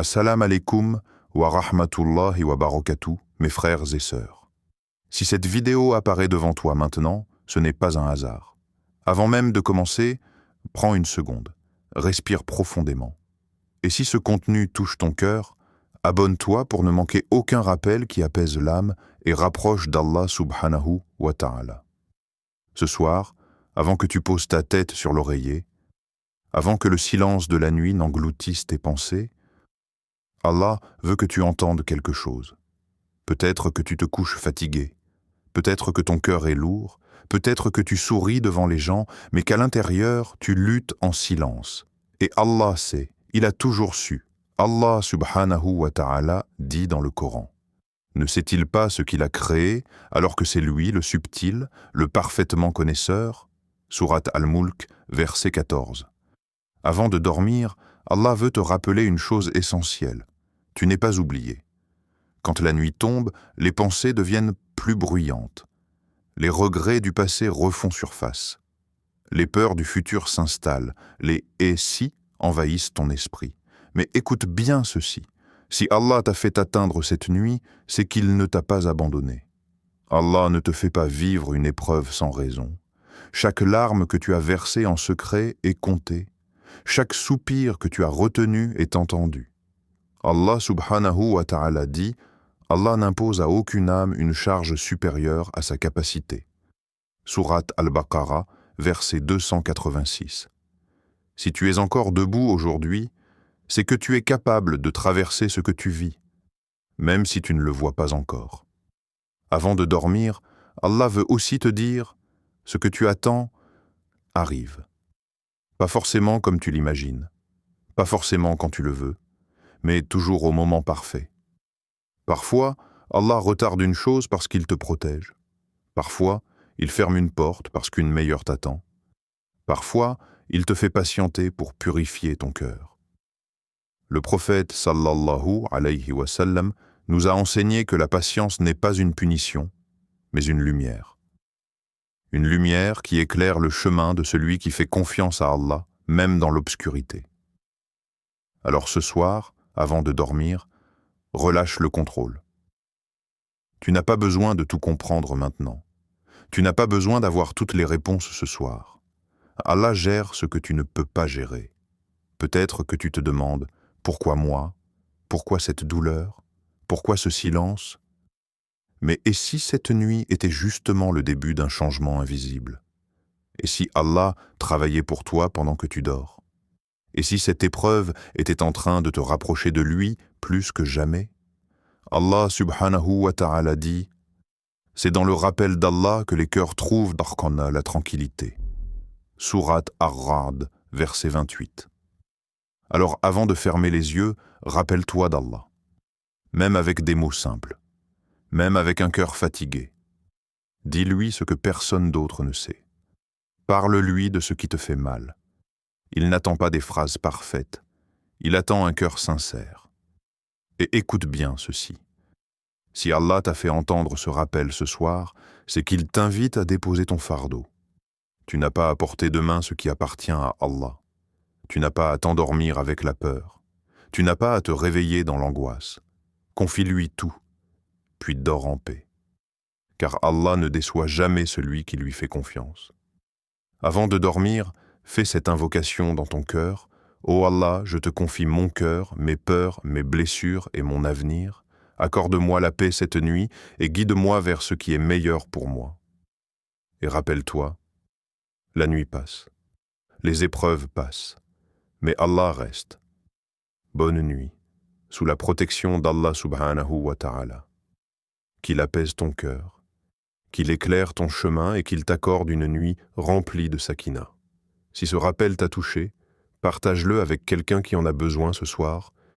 Assalamu alaikum wa rahmatullahi wa barakatuh, mes frères et sœurs. Si cette vidéo apparaît devant toi maintenant, ce n'est pas un hasard. Avant même de commencer, prends une seconde, respire profondément. Et si ce contenu touche ton cœur, abonne-toi pour ne manquer aucun rappel qui apaise l'âme et rapproche d'Allah subhanahu wa ta'ala. Ce soir, avant que tu poses ta tête sur l'oreiller, avant que le silence de la nuit n'engloutisse tes pensées, Allah veut que tu entendes quelque chose. Peut-être que tu te couches fatigué, peut-être que ton cœur est lourd, peut-être que tu souris devant les gens, mais qu'à l'intérieur, tu luttes en silence. Et Allah sait, il a toujours su. Allah subhanahu wa ta'ala dit dans le Coran. Ne sait-il pas ce qu'il a créé, alors que c'est lui le subtil, le parfaitement connaisseur? Sourate Al-Mulk, verset 14. Avant de dormir, Allah veut te rappeler une chose essentielle. Tu n'es pas oublié. Quand la nuit tombe, les pensées deviennent plus bruyantes. Les regrets du passé refont surface. Les peurs du futur s'installent. Les « et si » envahissent ton esprit. Mais écoute bien ceci. Si Allah t'a fait atteindre cette nuit, c'est qu'il ne t'a pas abandonné. Allah ne te fait pas vivre une épreuve sans raison. Chaque larme que tu as versée en secret est comptée. Chaque soupir que tu as retenu est entendu. Allah subhanahu wa ta'ala dit « Allah n'impose à aucune âme une charge supérieure à sa capacité ». Sourate Al-Baqarah, verset 286. Si tu es encore debout aujourd'hui, c'est que tu es capable de traverser ce que tu vis, même si tu ne le vois pas encore. Avant de dormir, Allah veut aussi te dire « ce que tu attends arrive ». Pas forcément comme tu l'imagines, pas forcément quand tu le veux, mais toujours au moment parfait. Parfois, Allah retarde une chose parce qu'il te protège. Parfois, il ferme une porte parce qu'une meilleure t'attend. Parfois, il te fait patienter pour purifier ton cœur. Le prophète sallallahu alayhi wa sallam nous a enseigné que la patience n'est pas une punition, mais une lumière. Une lumière qui éclaire le chemin de celui qui fait confiance à Allah, même dans l'obscurité. Alors ce soir, avant de dormir, relâche le contrôle. Tu n'as pas besoin de tout comprendre maintenant. Tu n'as pas besoin d'avoir toutes les réponses ce soir. Allah gère ce que tu ne peux pas gérer. Peut-être que tu te demandes « Pourquoi moi? Pourquoi cette douleur? Pourquoi ce silence ?» Mais et si cette nuit était justement le début d'un changement invisible? Et si Allah travaillait pour toi pendant que tu dors? Et si cette épreuve était en train de te rapprocher de lui plus que jamais? Allah subhanahu wa ta'ala dit « C'est dans le rappel d'Allah que les cœurs trouvent d'Arqana la tranquillité. » Sourate Ar-Ra'd, verset 28. Alors avant de fermer les yeux, rappelle-toi d'Allah. Même avec des mots simples. Même avec un cœur fatigué. Dis-lui ce que personne d'autre ne sait. Parle-lui de ce qui te fait mal. Il n'attend pas des phrases parfaites, il attend un cœur sincère. Et écoute bien ceci. Si Allah t'a fait entendre ce rappel ce soir, c'est qu'il t'invite à déposer ton fardeau. Tu n'as pas à porter demain ce qui appartient à Allah. Tu n'as pas à t'endormir avec la peur. Tu n'as pas à te réveiller dans l'angoisse. Confie-lui tout, puis dors en paix. Car Allah ne déçoit jamais celui qui lui fait confiance. Avant de dormir, fais cette invocation dans ton cœur. « Ô Allah, je te confie mon cœur, mes peurs, mes blessures et mon avenir. Accorde-moi la paix cette nuit et guide-moi vers ce qui est meilleur pour moi. » Et rappelle-toi, la nuit passe, les épreuves passent, mais Allah reste. Bonne nuit, sous la protection d'Allah subhanahu wa ta'ala. Qu'il apaise ton cœur, qu'il éclaire ton chemin et qu'il t'accorde une nuit remplie de sakina. Si ce rappel t'a touché, partage-le avec quelqu'un qui en a besoin ce soir